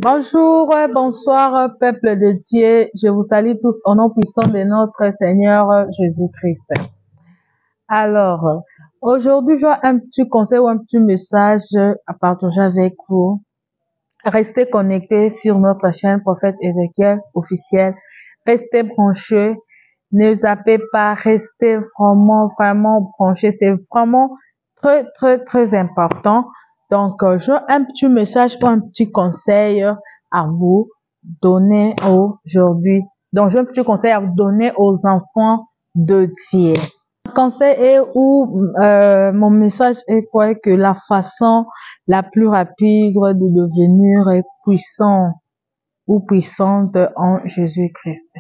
Bonjour, bonsoir, peuple de Dieu. Je vous salue tous au nom puissant de notre Seigneur Jésus-Christ. Alors, aujourd'hui, j'ai un petit conseil ou un petit message à partager avec vous. Restez connectés sur notre chaîne Prophète Ézéchiel officiel. Restez branchés. Ne zappez pas. Restez vraiment branchés. C'est vraiment très important. Donc, j'ai un petit message ou un petit conseil à vous donner aujourd'hui. Donc, j'ai un petit conseil à vous donner aux enfants de Dieu. Le conseil est mon message est quoi? Que la façon la plus rapide de devenir puissant ou puissante en Jésus-Christ.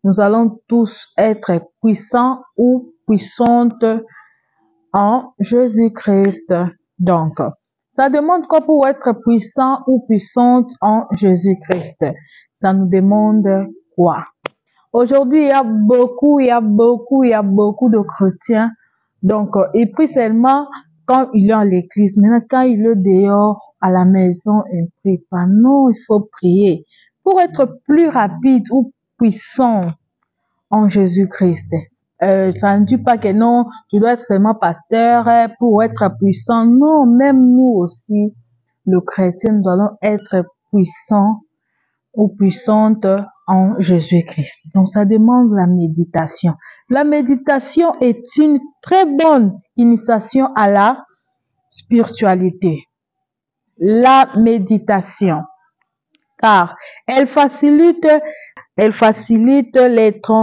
Nous allons tous être puissants ou puissantes en Jésus-Christ. Donc, ça demande quoi pour être puissant ou puissante en Jésus-Christ? Ça nous demande quoi? Aujourd'hui, il y a beaucoup de chrétiens. Donc, ils prient seulement quand il est à l'église. Maintenant, quand il est dehors, à la maison, il ne prie pas. Non, il faut prier pour être plus rapide ou puissant en Jésus-Christ. Ça ne dit pas que non, tu dois être seulement pasteur pour être puissant. Non, même nous aussi, le chrétien, nous allons être puissants ou puissantes en Jésus-Christ. Donc, ça demande la méditation. La méditation est une très bonne initiation à la spiritualité. La méditation, car elle facilite les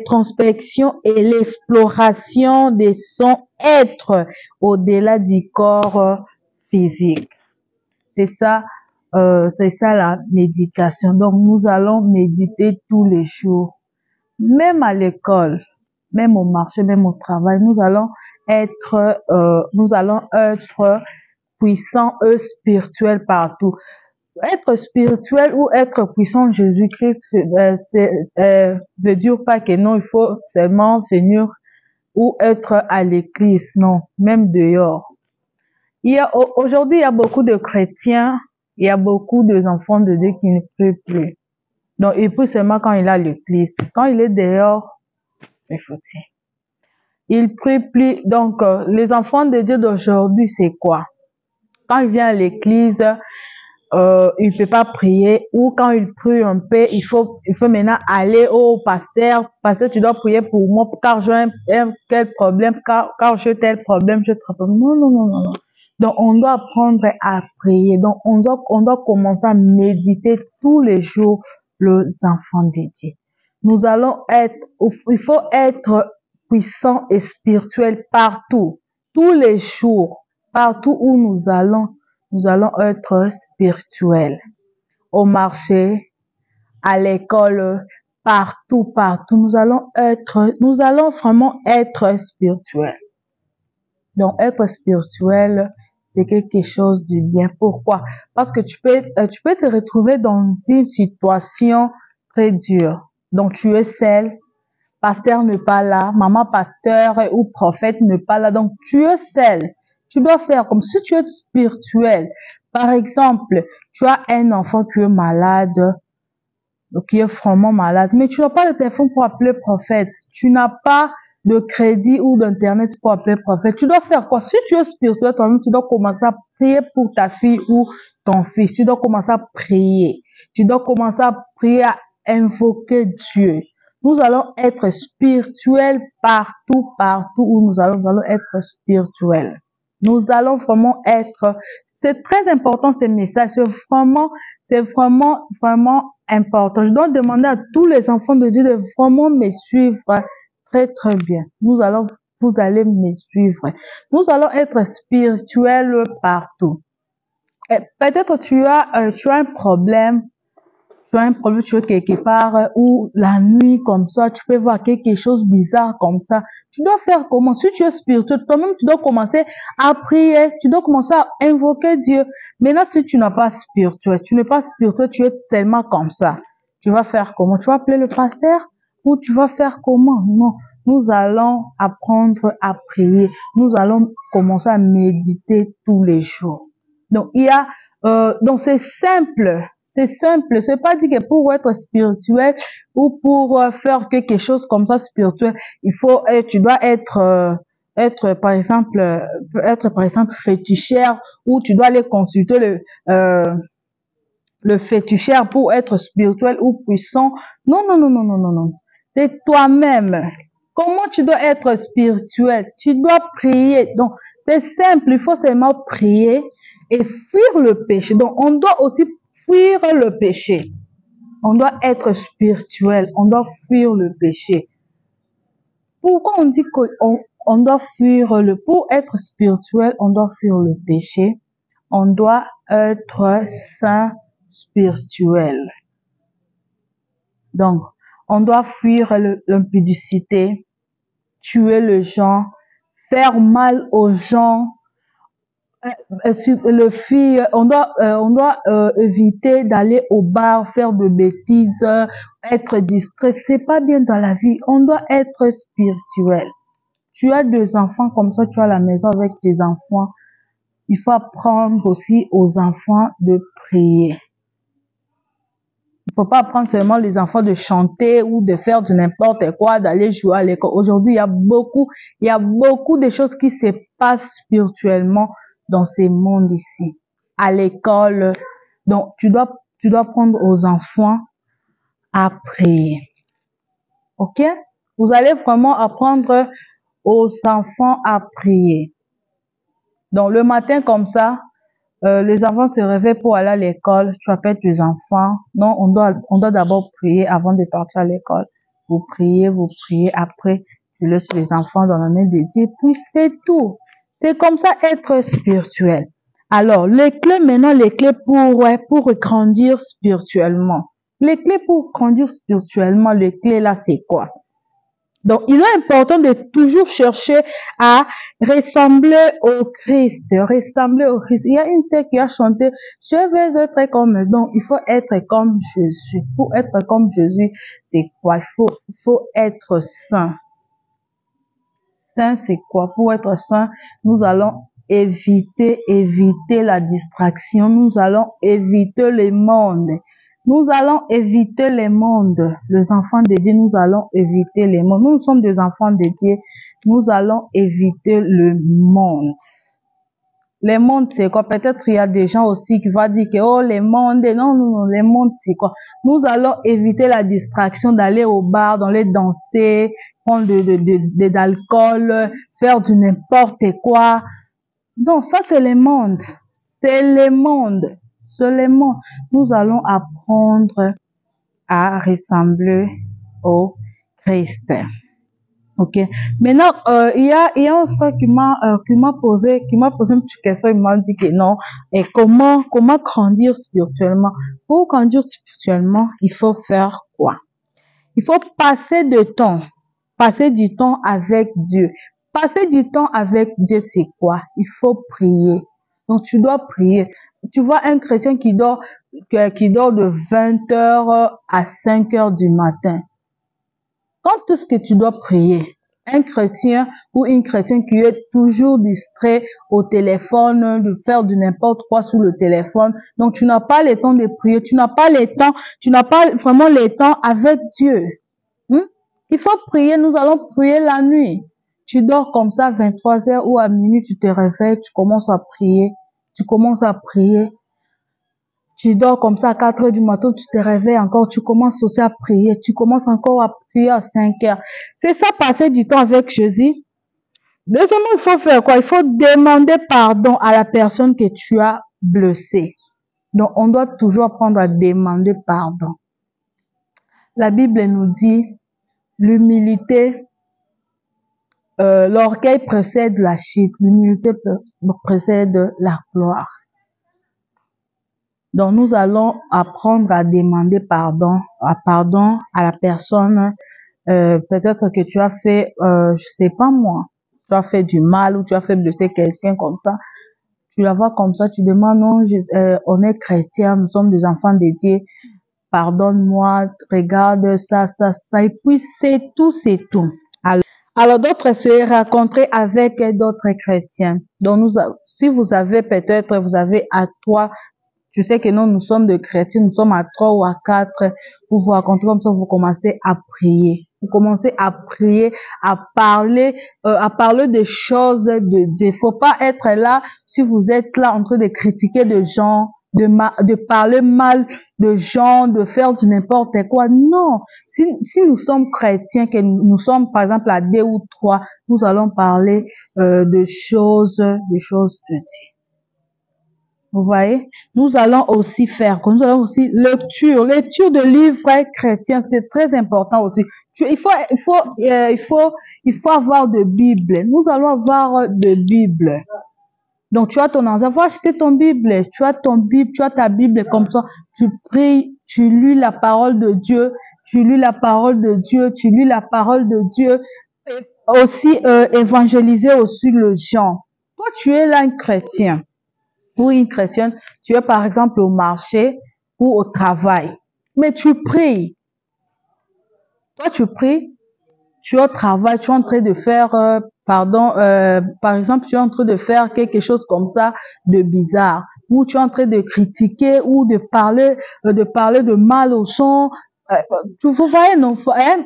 transpections et l'exploration de son être au-delà du corps physique. C'est ça la méditation. Donc, nous allons méditer tous les jours. Même à l'école, même au marché, même au travail, nous allons être puissants et spirituels partout. Être spirituel ou être puissant en Jésus-Christ, veut dire pas que non, il faut seulement venir ou être à l'église. Non, même dehors. Aujourd'hui, il y a beaucoup de chrétiens, il y a beaucoup d'enfants de Dieu qui ne prient plus. Donc, il prie seulement quand il est à l'église. Quand il est dehors, c'est foutu. Il prie plus. Donc, les enfants de Dieu d'aujourd'hui, c'est quoi? Quand il vient à l'église, il peut pas prier, ou quand il prie un peu, il faut maintenant aller au pasteur. Pasteur, tu dois prier pour moi, car j'ai quel problème, car j'ai tel problème, j'ai tel problème. Non. Donc, on doit apprendre à prier. Donc, on doit commencer à méditer tous les jours, les enfants de Dieu. Il faut être puissant et spirituel partout, tous les jours, partout où nous allons être spirituels. Au marché, à l'école, partout. Nous allons vraiment être spirituels. Donc, être spirituel, c'est quelque chose du bien. Pourquoi? Parce que tu peux te retrouver dans une situation très dure. Donc, tu es seul. Pasteur n'est pas là. Maman pasteur ou prophète n'est pas là. Donc, tu es seul. Tu dois faire comme si tu es spirituel. Par exemple, tu as un enfant qui est malade, qui est vraiment malade, mais tu n'as pas de téléphone pour appeler prophète. Tu n'as pas de crédit ou d'internet pour appeler prophète. Tu dois faire quoi? Si tu es spirituel toi-même, tu dois commencer à prier pour ta fille ou ton fils. Tu dois commencer à prier. Tu dois commencer à prier, à invoquer Dieu. Nous allons être spirituels partout où nous allons être spirituels. Nous allons vraiment être, c'est très important ce message, c'est vraiment important. Je dois demander à tous les enfants de Dieu de vraiment me suivre très bien. Vous allez me suivre. Nous allons être spirituels partout. Peut-être tu as un problème. Tu as un problème, tu es quelque part, ou la nuit comme ça, tu peux voir quelque chose bizarre comme ça. Tu dois faire comment? Si tu es spirituel, toi-même, tu dois commencer à prier, tu dois commencer à invoquer Dieu. Maintenant, si tu n'es pas spirituel, tu es tellement comme ça. Tu vas faire comment? Tu vas appeler le pasteur? Ou tu vas faire comment? Non. Nous allons apprendre à prier. Nous allons commencer à méditer tous les jours. Donc, il y a Donc c'est simple. C'est simple. C'est pas dit que pour être spirituel ou pour faire quelque chose comme ça spirituel, il faut, tu dois être par exemple féticheur, ou tu dois aller consulter le féticheur pour être spirituel ou puissant. Non, non, non, non, non, non, non. C'est toi-même. Comment tu dois être spirituel? Tu dois prier. Donc, c'est simple. Il faut seulement prier et fuir le péché. Donc, on doit aussi fuir le péché. On doit être spirituel. On doit fuir le péché. Pourquoi on dit qu'on doit fuir pour être spirituel, on doit fuir le péché? On doit être saint spirituel. Donc, on doit fuir l'impudicité, tuer les gens, faire mal aux gens, on doit éviter d'aller au bar, faire de bêtises, être distrait. C'est pas bien dans la vie. On doit être spirituel. Tu as 2 enfants comme ça, tu as la maison avec tes enfants. Il faut apprendre aussi aux enfants de prier. Il faut pas apprendre seulement les enfants de chanter ou de faire du n'importe quoi, d'aller jouer à l'école. Aujourd'hui, il y a beaucoup de choses qui se passent spirituellement dans ces mondes ici. À l'école. Donc, tu dois apprendre aux enfants à prier. Ok? Vous allez vraiment apprendre aux enfants à prier. Donc, le matin comme ça, les enfants se réveillent pour aller à l'école. Tu appelles tes enfants. Non, on doit d'abord prier avant de partir à l'école. Vous priez. Après, tu laisses les enfants dans la main de Dieu. Puis c'est tout. C'est comme ça être spirituel. Alors, les clés maintenant, les clés pour grandir spirituellement. Les clés pour grandir spirituellement, les clés là, c'est quoi? Donc, il est important de toujours chercher à ressembler au Christ, ressembler au Christ. Il y a une sœur qui a chanté, je vais être comme eux. Donc, il faut être comme Jésus. Pour être comme Jésus, c'est quoi? Il faut être saint. Saint, c'est quoi? Pour être saint, nous allons éviter la distraction. Nous allons éviter le monde. Nous allons éviter les mondes. Les enfants de Dieu, nous allons éviter les mondes. Nous sommes des enfants de Dieu. Nous allons éviter le monde. Les mondes, c'est quoi? Peut-être il y a des gens aussi qui vont dire que, oh, les mondes, non, non, non, les mondes, c'est quoi? Nous allons éviter la distraction d'aller au bar, d'aller danser, prendre de l'alcool, faire du n'importe quoi. Donc, ça, c'est les mondes. C'est les mondes. Seulement, nous allons apprendre à ressembler au Christ. Ok. Maintenant, il y a un frère qui m'a posé une petite question. Il m'a dit que non. Et comment grandir spirituellement? Pour grandir spirituellement, il faut faire quoi? Il faut passer du temps avec Dieu. Passer du temps avec Dieu, c'est quoi? Il faut prier. Donc, tu dois prier. Tu vois un chrétien qui dort de 20h à 5h du matin. Quand est-ce que tu dois prier? Un chrétien ou une chrétienne qui est toujours distrait au téléphone, de faire du n'importe quoi sur le téléphone. Donc, tu n'as pas le temps de prier. Tu n'as pas vraiment le temps avec Dieu. Il faut prier. Nous allons prier la nuit. Tu dors comme ça 23h ou à minuit, tu te réveilles, tu commences à prier. Tu dors comme ça à 4h du matin, tu te réveilles encore, tu commences aussi à prier. Tu commences encore à prier à 5h. C'est ça, passer du temps avec Jésus. Deuxièmement, il faut faire quoi? Il faut demander pardon à la personne que tu as blessée. Donc, on doit toujours apprendre à demander pardon. La Bible nous dit, l'humilité, l'orgueil précède la chute, l'humilité précède la gloire. Donc, nous allons apprendre à demander pardon à la personne. Peut-être que tu as fait, je sais pas moi, tu as fait du mal ou tu as fait blesser quelqu'un comme ça. Tu la vois comme ça, tu demandes, non, on est chrétien, nous sommes des enfants de Dieu. Pardonne-moi, regarde ça, et puis c'est tout. Alors d'autres se rencontrer avec d'autres chrétiens. Donc si vous avez à toi Tu sais que nous sommes de chrétiens, nous sommes à 3 ou à 4. Vous vous rencontrez comme ça, vous commencez à prier. Vous commencez à prier, à parler de choses de Dieu. Il faut pas être là, si vous êtes là en train de critiquer des gens, de parler mal de gens, de faire du n'importe quoi. Non. Si nous sommes chrétiens, que nous sommes par exemple à 2 ou 3, nous allons parler de choses de Dieu. Vous voyez, nous allons aussi lecture de livres chrétiens, c'est très important aussi. Il faut avoir de Bible. Nous allons avoir de Bible. Donc tu as ton enfant, va acheter ton Bible, tu as ta Bible comme ça, tu pries, tu lis la parole de Dieu, tu lis la parole de Dieu, et aussi évangéliser aussi les gens. Toi, tu es là un chrétien. Pour une chrétienne, tu es par exemple au marché ou au travail, mais tu pries. Toi, tu pries, tu es au travail, tu es en train de faire, par exemple, tu es en train de faire quelque chose comme ça de bizarre, ou tu es en train de critiquer ou de parler de mal aux gens. Vous voyez, non,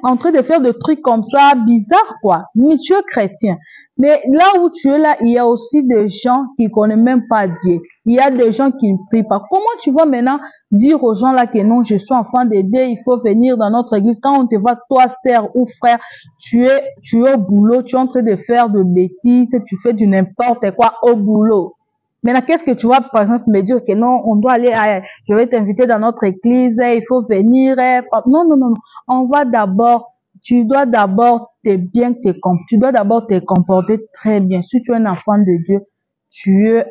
en train de faire des trucs comme ça, bizarre quoi. Mais tu es chrétien. Mais là où tu es là, il y a aussi des gens qui connaissent même pas Dieu. Il y a des gens qui ne prient pas. Comment tu vas maintenant dire aux gens là que non, je suis enfant de Dieu, il faut venir dans notre église. Quand on te voit, toi, sœur ou frère, tu es au boulot, tu es en train de faire de bêtises, tu fais du n'importe quoi au boulot. Maintenant, qu'est-ce que tu vas, par exemple, me dire que non, on doit aller, je vais t'inviter dans notre église, il faut venir. Non, non, non, non. Tu dois d'abord te comporter très bien. Si tu es un enfant de Dieu, tu es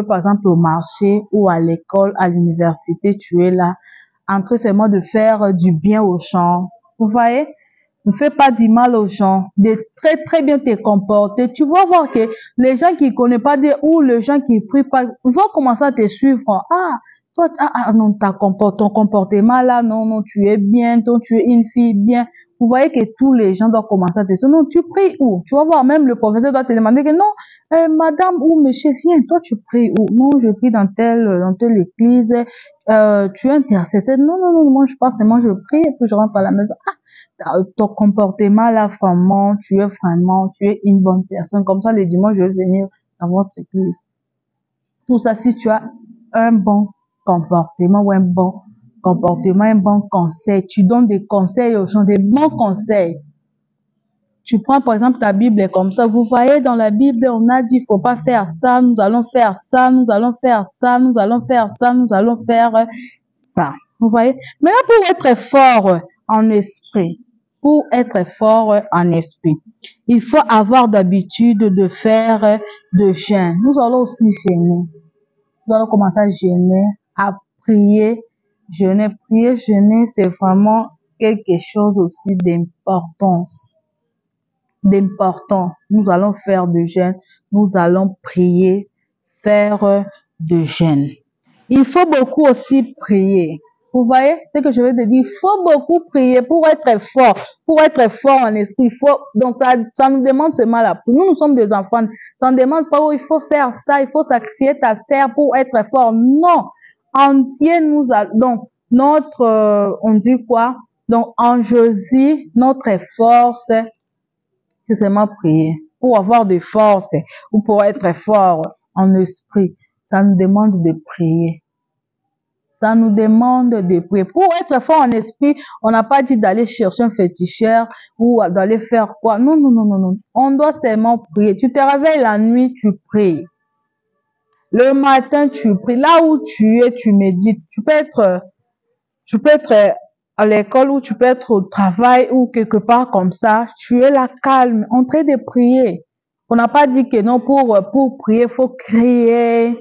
par exemple au marché ou à l'école, à l'université, tu es là, en train seulement de faire du bien aux gens. Vous voyez? Ne fais pas du mal aux gens, de très très bien te comporter. Tu vas voir que les gens qui connaissent pas Dieu ou les gens qui prient pas, vont commencer à te suivre. Ah, toi, non, ton comportement là, non, non, tu es bien, toi, tu es une fille bien. Vous voyez que tous les gens doivent commencer à te suivre. Non, tu pries où? Tu vas voir, même le professeur doit te demander que non, madame ou monsieur, viens, toi, tu pries où? Non, je prie dans telle église. Tu es intercesseur. Non, non, non, moi, je passe et moi, je prie et puis je rentre à la maison. Ton comportement là, vraiment, tu es une bonne personne. Comme ça, le dimanche, je vais venir dans votre église. Tout ça, si tu as un bon comportement ou un bon conseil, tu donnes des conseils aux gens, des bons conseils. Tu prends par exemple ta Bible comme ça. Vous voyez dans la Bible, on a dit, il faut pas faire ça, nous allons faire ça, nous allons faire ça, nous allons faire ça, nous allons faire ça. Vous voyez? Maintenant, pour être fort en esprit, il faut avoir d'habitude de faire de jeûne. Nous allons aussi jeûner. Nous allons commencer à jeûner, à prier. Jeûner, c'est vraiment quelque chose aussi d'importance. Nous allons faire de jeûne, nous allons prier, faire de jeûne. Il faut beaucoup aussi prier. Vous voyez ce que je veux te dire? Il faut beaucoup prier pour être fort en esprit. Donc ça nous demande seulement la prière. Nous sommes des enfants. Ça ne demande pas il faut faire ça, il faut sacrifier ta sœur pour être fort. Non. En Dieu, donc notre, on dit quoi? Donc en Jésus, notre force, c'est seulement prier. Pour avoir de force ou pour être fort en esprit, ça nous demande de prier. Ça nous demande de prier. Pour être fort en esprit, on n'a pas dit d'aller chercher un féticheur ou d'aller faire quoi. Non, non, non, non, non. On doit seulement prier. Tu te réveilles la nuit, tu pries. Le matin, tu pries. Là où tu es, tu médites. Tu peux être à l'école ou tu peux être au travail ou quelque part comme ça. Tu es là calme, en train de prier. On n'a pas dit que non, pour prier, il faut crier,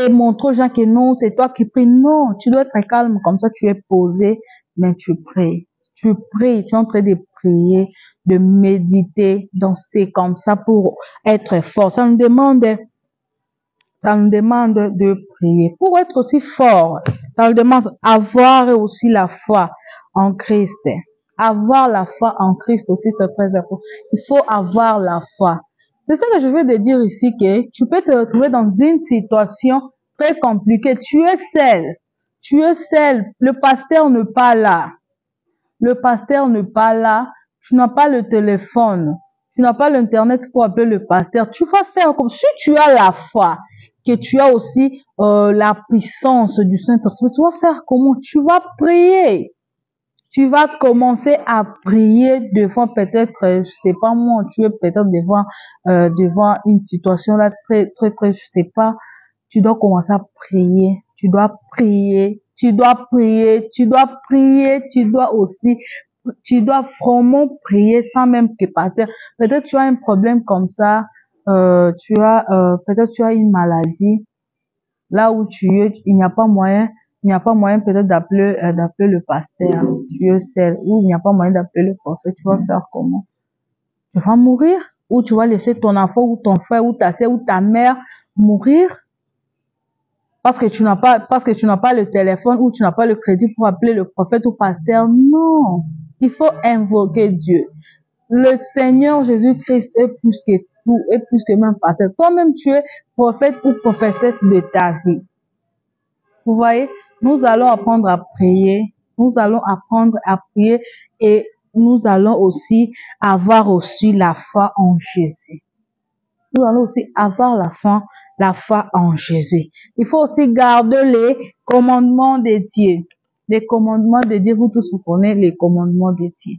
montrer aux gens que non, c'est toi qui pries. Non, tu dois être calme, comme ça tu es posé, mais tu pries. Tu pries, tu es en train de prier, de méditer. Donc c'est comme ça pour être fort. Ça nous demande de prier. Pour être aussi fort, ça nous demande avoir aussi la foi en Christ. Avoir la foi en Christ aussi, c'est très important. Il faut avoir la foi. C'est ça que je veux te dire ici, que tu peux te retrouver dans une situation très compliqué. Tu es seul. Tu es seul. Le pasteur n'est pas là. Le pasteur n'est pas là. Tu n'as pas le téléphone. Tu n'as pas l'internet pour appeler le pasteur. Tu vas faire comme si tu as la foi, que tu as aussi la puissance du Saint-Esprit. Tu vas faire comment? Tu vas prier. Tu vas commencer à prier devant peut-être, je sais pas moi, tu es peut-être devant une situation là très, je sais pas. Tu dois commencer à prier. Tu dois prier. Tu dois prier. Tu dois prier. Tu dois vraiment prier sans même que passer. Peut-être tu as un problème comme ça. Peut-être tu as une maladie. Là où tu es, il n'y a pas moyen. Il n'y a pas moyen peut-être d'appeler le pasteur. Tu es seul. Ou il n'y a pas moyen d'appeler le prophète. Tu vas faire comment? Tu vas mourir? Ou tu vas laisser ton enfant ou ton frère ou ta soeur ou ta mère mourir? Parce que tu n'as pas le téléphone ou tu n'as pas le crédit pour appeler le prophète ou pasteur. Non. Il faut invoquer Dieu. Le Seigneur Jésus-Christ est plus que tout, est plus que même pasteur. Toi-même, tu es prophète ou prophétesse de ta vie. Vous voyez, nous allons apprendre à prier. Nous allons apprendre à prier et nous allons aussi avoir aussi la foi en Jésus. Nous allons aussi avoir la foi en Jésus. Il faut aussi garder les commandements de Dieu. Les commandements de Dieu, vous tous vous connaissez les commandements de Dieu.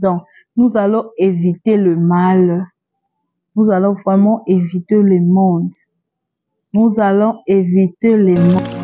Donc, nous allons éviter le mal. Nous allons vraiment éviter le monde. Nous allons éviter les mondes.